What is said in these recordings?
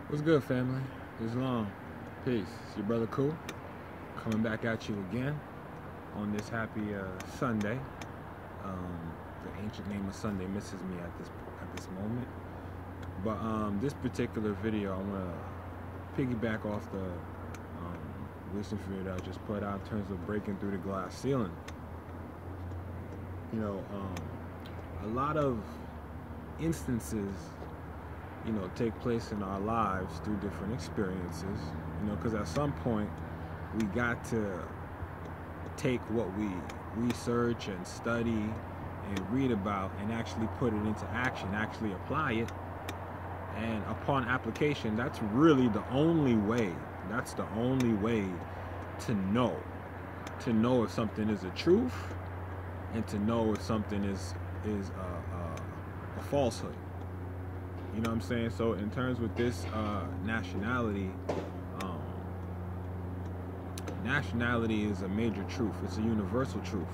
What's good, family? It's Long. Peace. It's your brother Cool. Coming back at you again on this happy Sunday. The ancient name of Sunday misses me at this moment. But this particular video, I want to piggyback off the recent video that I just put out in terms of breaking through the glass ceiling. You know, a lot of instances take place in our lives through different experiences, because at some point we got to take what we research and study and read about and actually put it into action, actually apply it. And upon application, that's really the only way, to know if something is a truth and to know if something is a falsehood. You know what I'm saying? So in terms with this nationality, nationality is a major truth. It's a universal truth.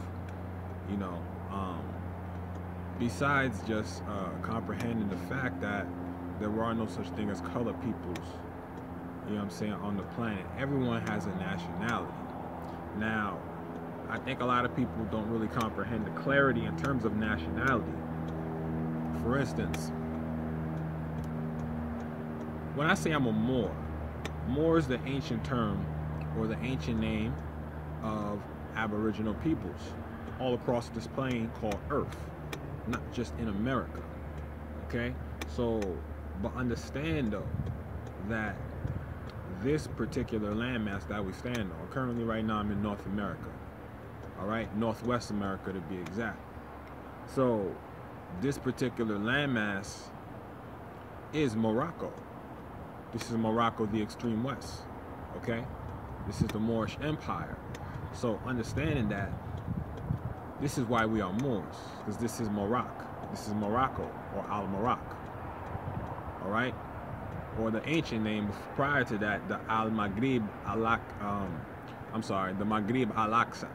Besides just comprehending the fact that there are no such thing as colored peoples, on the planet. Everyone has a nationality. Now, I think a lot of people don't really comprehend the clarity in terms of nationality. For instance, when I say I'm a Moor is the ancient term or the ancient name of Aboriginal peoples all across this plane called Earth, not just in America. Okay? So, but understand though that this particular landmass that we stand on, currently right now I'm in North America. All right? Northwest America to be exact. So, this particular landmass is Morocco. This is Morocco, the extreme west, okay? This is the Moorish Empire. So understanding that, this is why we are Moors, because this is Morocco. This is Morocco, or Al-Morocco, all right? Or the ancient name prior to that, the Al-Maghrib the Maghrib Al-Aqsa,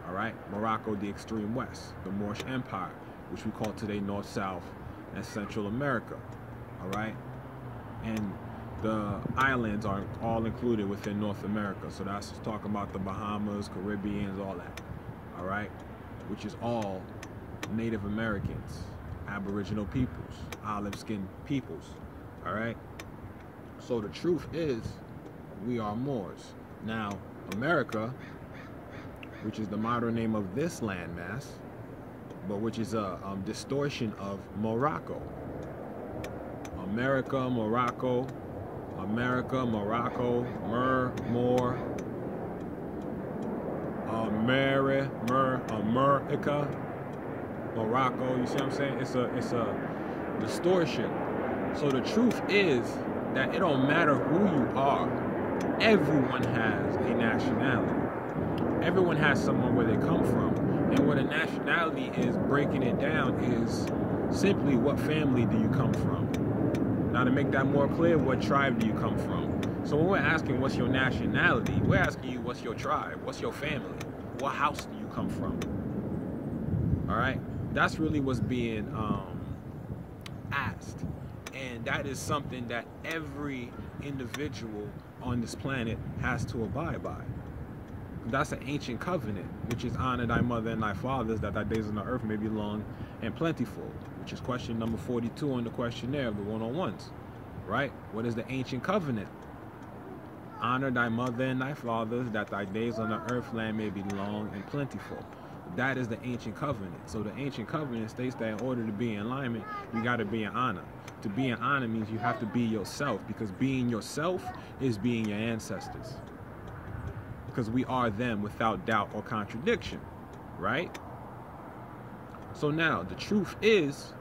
all right? Morocco, the extreme west, the Moorish Empire, which we call today North, South, and Central America, all right? And the islands are all included within North America. So that's just talking about the Bahamas, Caribbeans, all that. All right? Which is all Native Americans, Aboriginal peoples, olive-skinned peoples. All right? So the truth is, we are Moors. Now, America, which is the modern name of this landmass, but which is a distortion of Morocco. America, Morocco, America, Morocco, Moor, America, Morocco. You see what I'm saying? It's a distortion. So the truth is that it don't matter who you are. Everyone has a nationality. Everyone has someone where they come from. And what a nationality is, breaking it down, is simply what family do you come from. Now, to make that more clear, what tribe do you come from? So when we're asking what's your nationality, we're asking you what's your tribe, what's your family, what house do you come from? All right? That's really what's being asked. And that is something that every individual on this planet has to abide by. That's an ancient covenant, which is honor thy mother and thy fathers, that thy days on the earth may be long and plentiful, which is question number 42 on the questionnaire of the 101s, right? What is the ancient covenant? Honor thy mother and thy fathers, that thy days on the earth land may be long and plentiful. That is the ancient covenant. So the ancient covenant states that in order to be in alignment, you got to be in honor. To be in honor means you have to be yourself, because being yourself is being your ancestors. Because we are them without doubt or contradiction, right? So now, the truth is,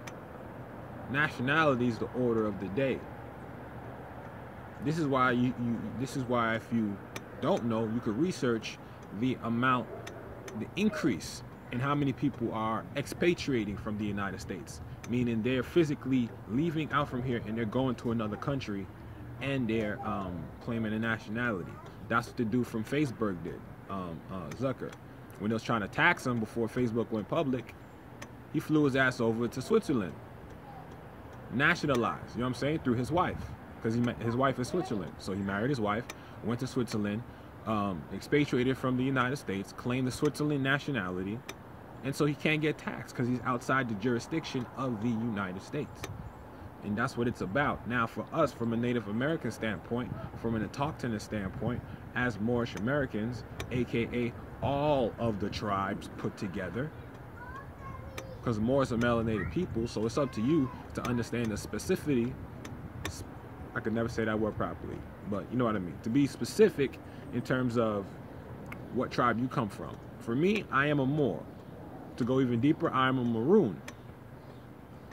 nationality is the order of the day. This is why if you don't know, you could research the increase in how many people are expatriating from the United States, meaning they're physically leaving out from here and they're going to another country and they're claiming a nationality. That's what the dude from Facebook did, Zucker. When they was trying to tax him before Facebook went public, he flew his ass over to Switzerland. Nationalized, you know what I'm saying, through his wife. because his wife is Switzerland. So he married his wife, went to Switzerland, expatriated from the United States, claimed the Switzerland nationality, and so he can't get taxed because he's outside the jurisdiction of the United States. And that's what it's about. Now, for us, from a Native American standpoint, from an autochthonous standpoint, as Moorish Americans, aka all of the tribes put together, because Moors are melanated people, so it's up to you to understand the specificity. I could never say that word properly, but you know what I mean. To be specific in terms of what tribe you come from. For me, I am a Moor. To go even deeper, I am a Maroon.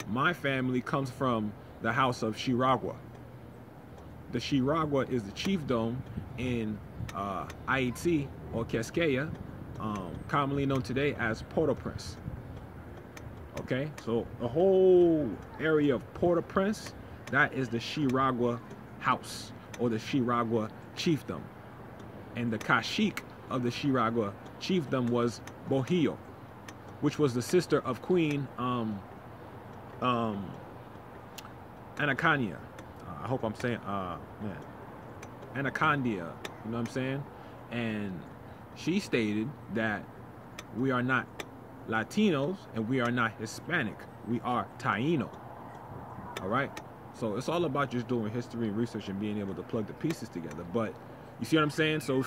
My family comes from the house of Shiragua. The Shiragua is the chiefdom in Haiti or Quisqueya, commonly known today as Port-au-Prince. Okay, so the whole area of Port-au-Prince, that is the Shiragua house or the Shiragua chiefdom. And the Cacique of the Shiragua chiefdom was Bohio, which was the sister of Queen Anacondia. I hope I'm saying, Anacondia, you know what I'm saying? And she stated that we are not Latinos and we are not Hispanic. We are Taino. All right? So it's all about just doing history and research and being able to plug the pieces together. But you see what I'm saying? So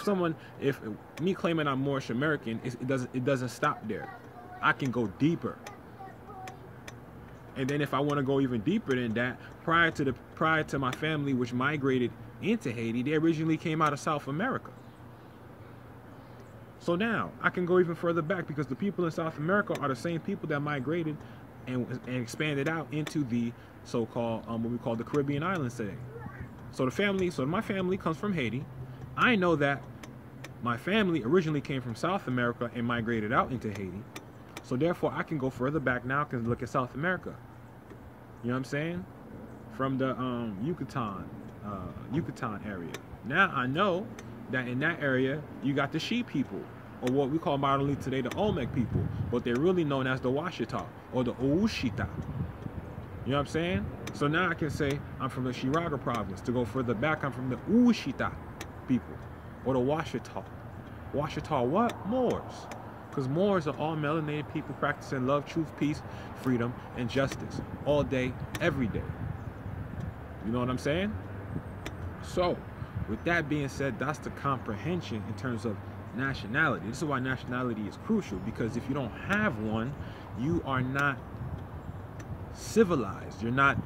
if me claiming I'm Moorish American, it doesn't stop there. I can go deeper. And then if I want to go even deeper than that, prior to my family, which migrated into Haiti, they originally came out of South America. So now I can go even further back, because the people in South America are the same people that migrated and expanded out into the so-called what we call the Caribbean islands today. So my family comes from Haiti. I know that my family originally came from South America and migrated out into Haiti. So therefore, I can go further back now, can look at South America. You know what I'm saying? From the Yucatan area. Now I know that in that area, you got the She people, or what we call modernly today the Olmec people, but they're really known as the Washita or the Oushita. You know what I'm saying? So now I can say I'm from the Shiraga province. To go further back, I'm from the Oushita people, or the Washita. Washita what? Moors. Because Moors are all melanated people practicing love, truth, peace, freedom, and justice all day, every day. You know what I'm saying? So, with that being said, that's the comprehension in terms of nationality. This is why nationality is crucial, because if you don't have one, you are not civilized. You're not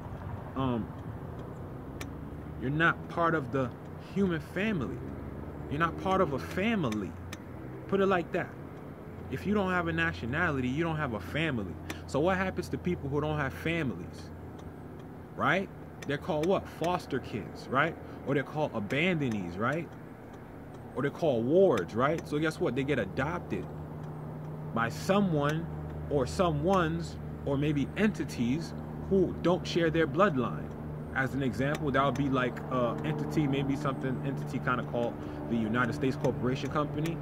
part of the human family. You're not part of a family. Put it like that. If you don't have a nationality, you don't have a family. So what happens to people who don't have families? Right? They're called what? Foster kids, right? Or they're called abandonees, right? Or they're called wards, right? So guess what? They get adopted by someone or someones or maybe entities who don't share their bloodline. As an example, that would be like entity kind of called the United States Corporation Company.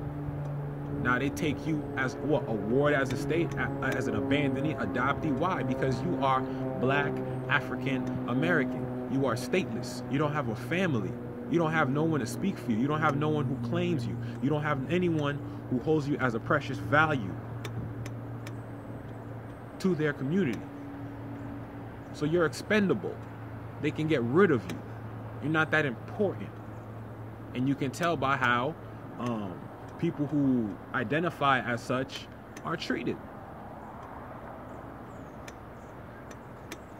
Now they take you as what? A ward, as a state, as an abandonee, adoptee. Why? Because you are Black African American. You are stateless. You don't have a family. You don't have no one to speak for you. You don't have no one who claims you. You don't have anyone who holds you as a precious value to their community. So you're expendable. They can get rid of you. You're not that important. And you can tell by how people who identify as such are treated.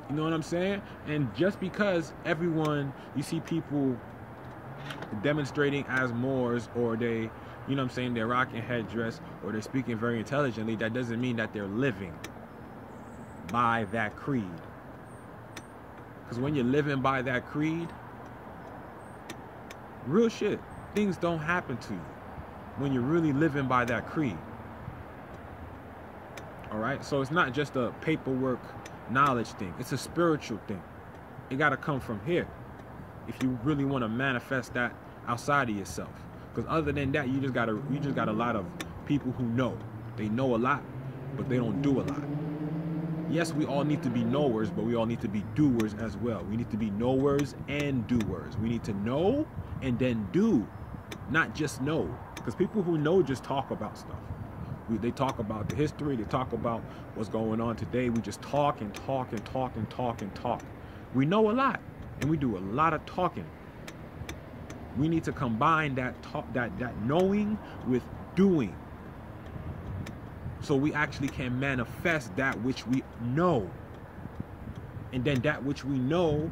You know what I'm saying? And just because you see people demonstrating as Moors, or they, you know what I'm saying, they're rocking headdress, or they're speaking very intelligently, that doesn't mean that they're living by that creed. Because when you're living by that creed, real shit, things don't happen to you when you're really living by that creed. All right? So it's not just a paperwork knowledge thing. It's a spiritual thing. It got to come from here if you really want to manifest that outside of yourself. Because other than that, you just got a lot of people who know. They know a lot, but they don't do a lot. Yes, we all need to be knowers, but we all need to be doers as well. We need to be knowers and doers. We need to know and then do, not just know. Because people who know just talk about stuff. They talk about the history, they talk about what's going on today. We just talk and talk and talk and talk and talk. We know a lot, and we do a lot of talking. We need to combine that talk, that knowing with doing, so we actually can manifest that which we know. And then that which we know,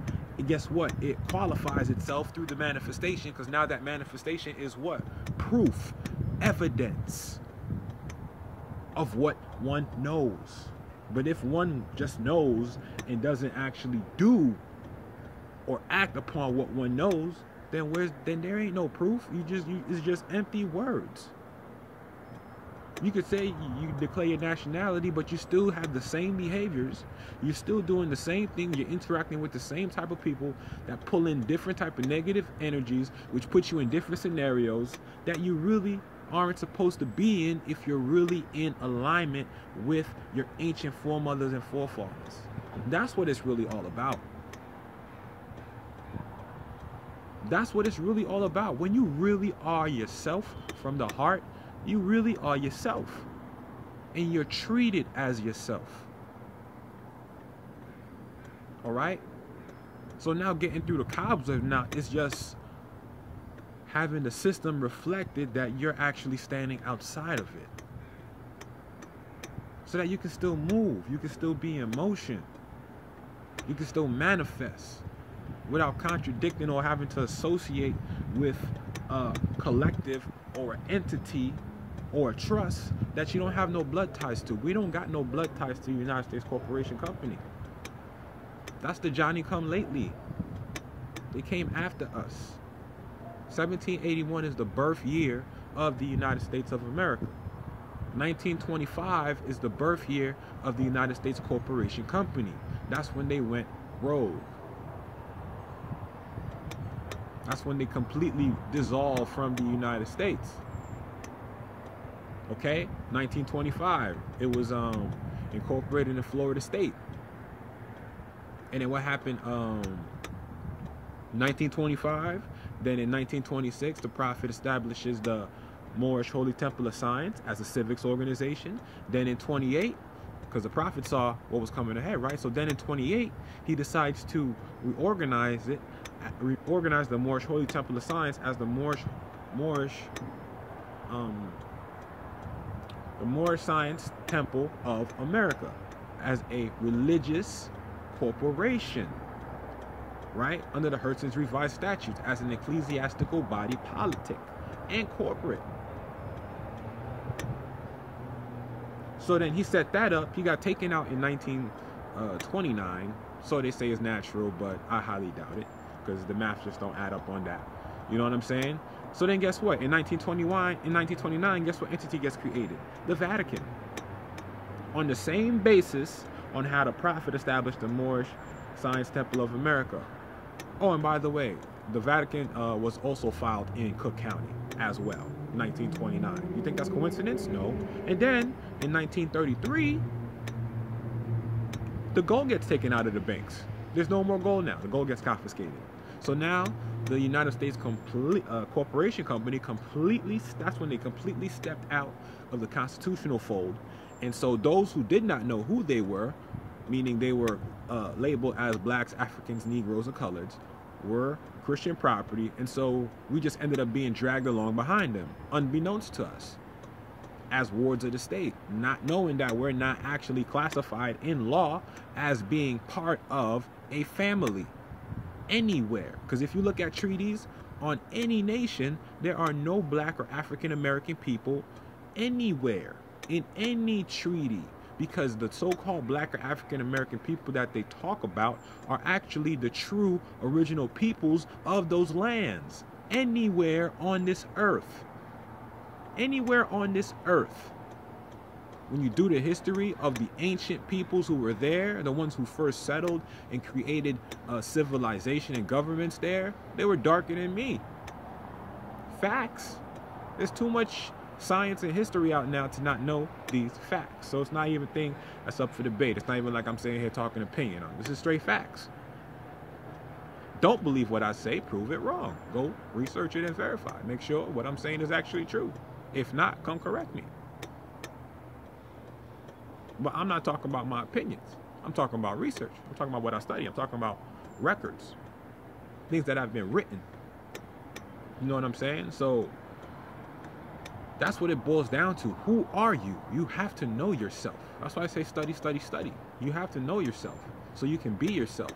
guess what? It qualifies itself through the manifestation, because now that manifestation is what? Proof, evidence of what one knows. But if one just knows and doesn't actually do or act upon what one knows, then there ain't no proof. It's just empty words. You could say you declare your nationality, but you still have the same behaviors. You're still doing the same thing. You're interacting with the same type of people that pull in different type of negative energies, which put you in different scenarios that you really aren't supposed to be in if you're really in alignment with your ancient foremothers and forefathers. That's what it's really all about. That's what it's really all about. When you really are yourself from the heart, you really are yourself, and you're treated as yourself. All right? So now getting through the Cobbler, now it's just having the system reflected that you're actually standing outside of it, so that you can still move, you can still be in motion, you can still manifest without contradicting or having to associate with a collective or an entity or a trust that you don't have no blood ties to. We don't got no blood ties to the United States Corporation Company. That's the Johnny come lately. They came after us. 1781 is the birth year of the United States of America. 1925 is the birth year of the United States Corporation Company. That's when they went rogue. That's when they completely dissolved from the United States. Okay, 1925, it was incorporated in Florida State. And then what happened? 1925. Then in 1926, the Prophet establishes the Moorish Holy Temple of Science as a civics organization. Then in 28, because the Prophet saw what was coming ahead, right? So then in 28, he decides to reorganize the Moorish Holy Temple of Science as the Moorish Science Temple of America, as a religious corporation, right, under the Hertz's revised statutes, as an ecclesiastical body politic and corporate. So then he set that up. He got taken out in 1929. So they say it's natural, but I highly doubt it, because the math just don't add up on that. You know what I'm saying? So then guess what? In 1929, guess what entity gets created? The Vatican. On the same basis on how the Prophet established the Moorish Science Temple of America. Oh, and by the way, the Vatican was also filed in Cook County as well, 1929. You think that's coincidence? No. And then in 1933, the gold gets taken out of the banks. There's no more gold now. The gold gets confiscated. So now the United States Corporation Company that's when they completely stepped out of the constitutional fold. And so those who did not know who they were, meaning they were labeled as blacks, Africans, Negroes, or coloreds, were Christian property. And so we just ended up being dragged along behind them, unbeknownst to us, as wards of the state, not knowing that we're not actually classified in law as being part of a family anywhere. Because if you look at treaties on any nation, there are no black or African American people anywhere in any treaty, because the so-called black or African American people that they talk about are actually the true original peoples of those lands anywhere on this earth. Anywhere on this earth. When you do the history of the ancient peoples who were there, the ones who first settled and created civilization and governments there, they were darker than me. Facts. There's too much science and history out now to not know these facts. So it's not even a thing that's up for debate. It's not even like I'm sitting here talking opinion on. This is straight facts. Don't believe what I say, prove it wrong. Go research it and verify. Make sure what I'm saying is actually true. If not, come correct me. But I'm not talking about my opinions. I'm talking about research. I'm talking about what I study. I'm talking about records. Things that have been written. You know what I'm saying? So that's what it boils down to. Who are you? You have to know yourself. That's why I say study, study, study. You have to know yourself so you can be yourself.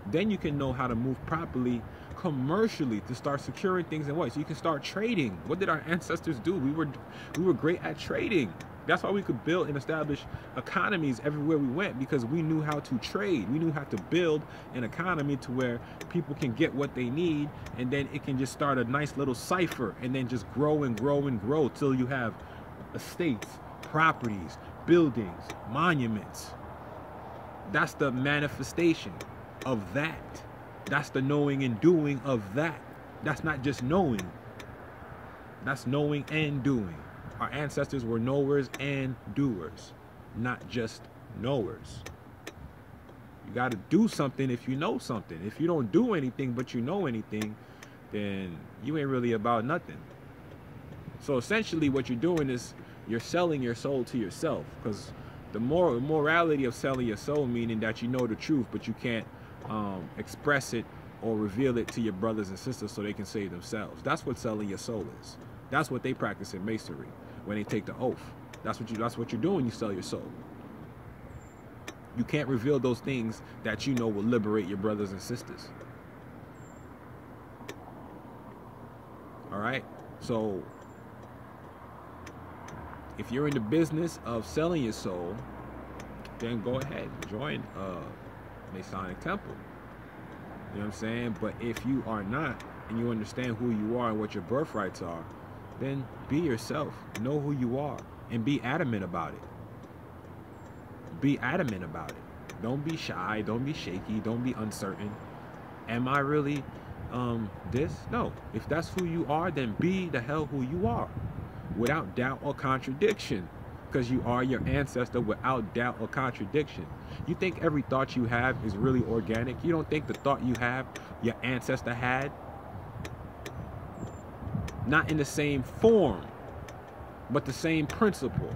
Then you can know how to move properly commercially to start securing things in ways. So you can start trading. What did our ancestors do? We were great at trading. That's why we could build and establish economies everywhere we went, because we knew how to trade. We knew how to build an economy to where people can get what they need, and then it can just start a nice little cipher and then just grow and grow and grow till you have estates, properties, buildings, monuments. That's the manifestation of that. That's the knowing and doing of that. That's not just knowing. That's knowing and doing. Our ancestors were knowers and doers, not just knowers. You got to do something if you know something. If you don't do anything but you know anything, then you ain't really about nothing. So essentially what you're doing is you're selling your soul to yourself, because the morality of selling your soul, meaning that you know the truth but you can't express it or reveal it to your brothers and sisters so they can save themselves. That's what selling your soul is. That's what they practice in masonry when they take the oath. That's what you're doing when you sell your soul. You can't reveal those things that you know will liberate your brothers and sisters. All right? So if you're in the business of selling your soul, then go ahead, join Masonic Temple. You know what I'm saying? But if you are not, and you understand who you are and what your birthrights are, then be yourself. Know who you are and be adamant about it. Be adamant about it. Don't be shy. Don't be shaky. Don't be uncertain. Am I really this? No. If that's who you are, then be the hell who you are, without doubt or contradiction, because you are your ancestor without doubt or contradiction. You think every thought you have is really organic? You don't think the thought you have, your ancestor had? Not in the same form, but the same principle.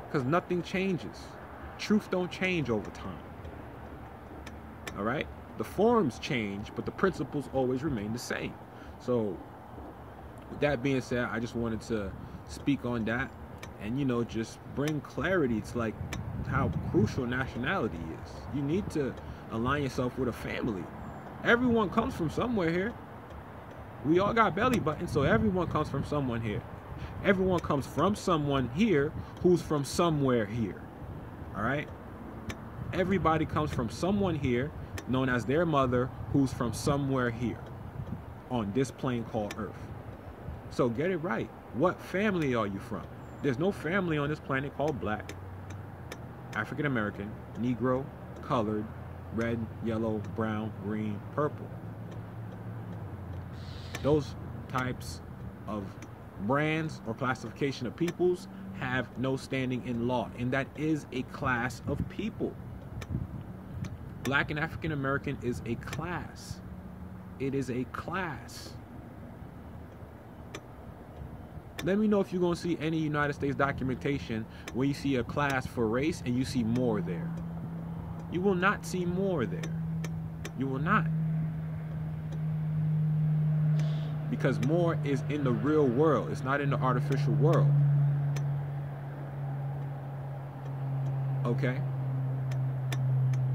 Because nothing changes. Truth don't change over time. All right? The forms change, but the principles always remain the same. So with that being said, I just wanted to speak on that and, you know, just bring clarity to like how crucial nationality is. You need to align yourself with a family. Everyone comes from somewhere here. We all got belly buttons, so everyone comes from someone here. Everyone comes from someone here who's from somewhere here. All right? Everybody comes from someone here known as their mother who's from somewhere here on this plane called Earth. So get it right. What family are you from? There's no family on this planet called black, African American, Negro, colored, red, yellow, brown, green, purple. Those types of brands or classification of peoples have no standing in law, and that is a class of people. Black and African American is a class. It is a class. Let me know if you're going to see any United States documentation where you see a class for race and you see more there. You will not see more there. You will not. Because more is in the real world. It's not in the artificial world. Okay?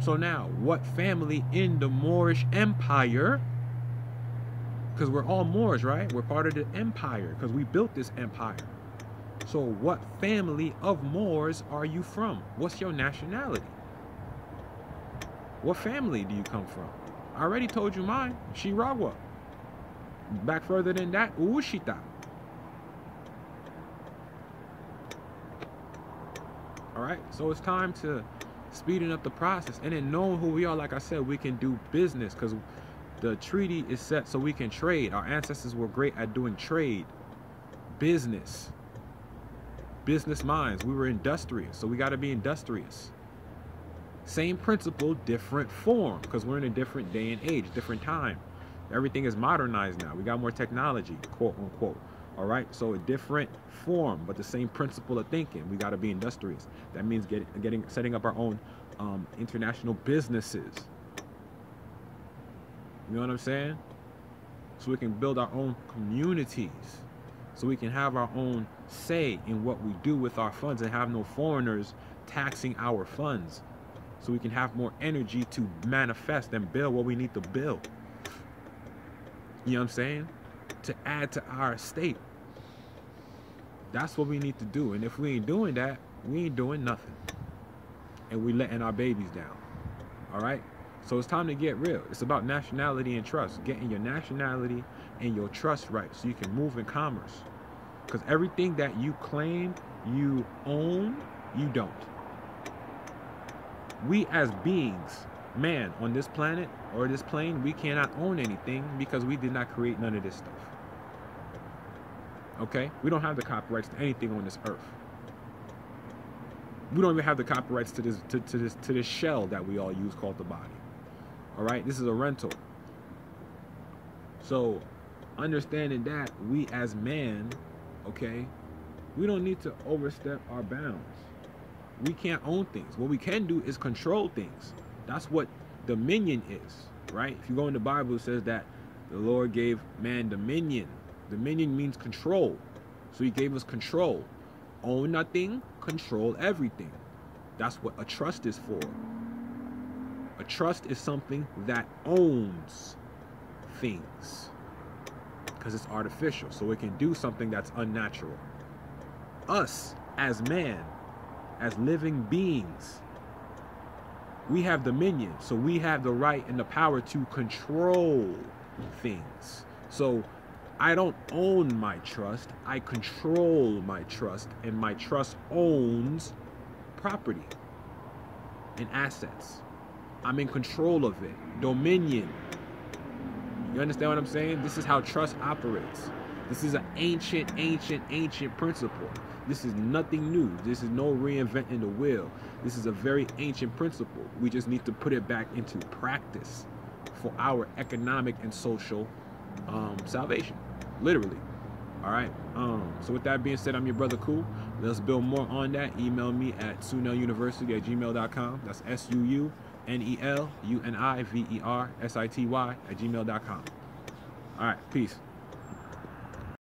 So now, what family in the Moorish Empire? Because we're all Moors, right? We're part of the empire because we built this empire. So what family of Moors are you from? What's your nationality? What family do you come from? I already told you mine. Shirawa. Back further than that, Ushita. Alright, so it's time to speeding up the process. And then knowing who we are, like I said, we can do business because the treaty is set so we can trade. Our ancestors were great at doing trade. business minds. We were industrious, so we got to be industrious. Same principle, different form, because we're in a different day and age, different time. Everything is modernized now. We got more technology, quote unquote. All right, so a different form, but the same principle of thinking. We got to be industrious. That means setting up our own international businesses. You know what I'm saying? So we can build our own communities. So we can have our own say in what we do with our funds and have no foreigners taxing our funds. So we can have more energy to manifest and build what we need to build. You know what I'm saying? To add to our estate. That's what we need to do. And if we ain't doing that, we ain't doing nothing. And we letting our babies down. All right? So it's time to get real. It's about nationality and trust. Getting your nationality and your trust right so you can move in commerce. Because everything that you claim you own, you don't. We as beings, man, on this planet or this plane, we cannot own anything because we did not create none of this stuff. Okay? We don't have the copyrights to anything on this earth. We don't even have the copyrights to this shell that we all use called the body. All right? This is a rental. So, understanding that, we as man, okay, we don't need to overstep our bounds. We can't own things. What we can do is control things. That's what dominion is, right? If you go in the Bible, it says that the Lord gave man dominion. Dominion means control. So he gave us control. Own nothing, control everything. That's what a trust is for. A trust is something that owns things because it's artificial, so it can do something that's unnatural. Us as man, as living beings, we have dominion, so we have the right and the power to control things. So I don't own my trust, I control my trust, and my trust owns property and assets. I'm in control of it. Dominion. You understand what I'm saying? This is how trust operates. This is an ancient principle. This is nothing new. This is no reinventing the wheel. This is a very ancient principle. We just need to put it back into practice for our economic and social salvation. Literally. All right. So with that being said, I'm your brother Cool. Let's build more on that. Email me at suneluniversity@gmail.com. That's SUUNELUNIVERSITY@gmail.com. All right. Peace.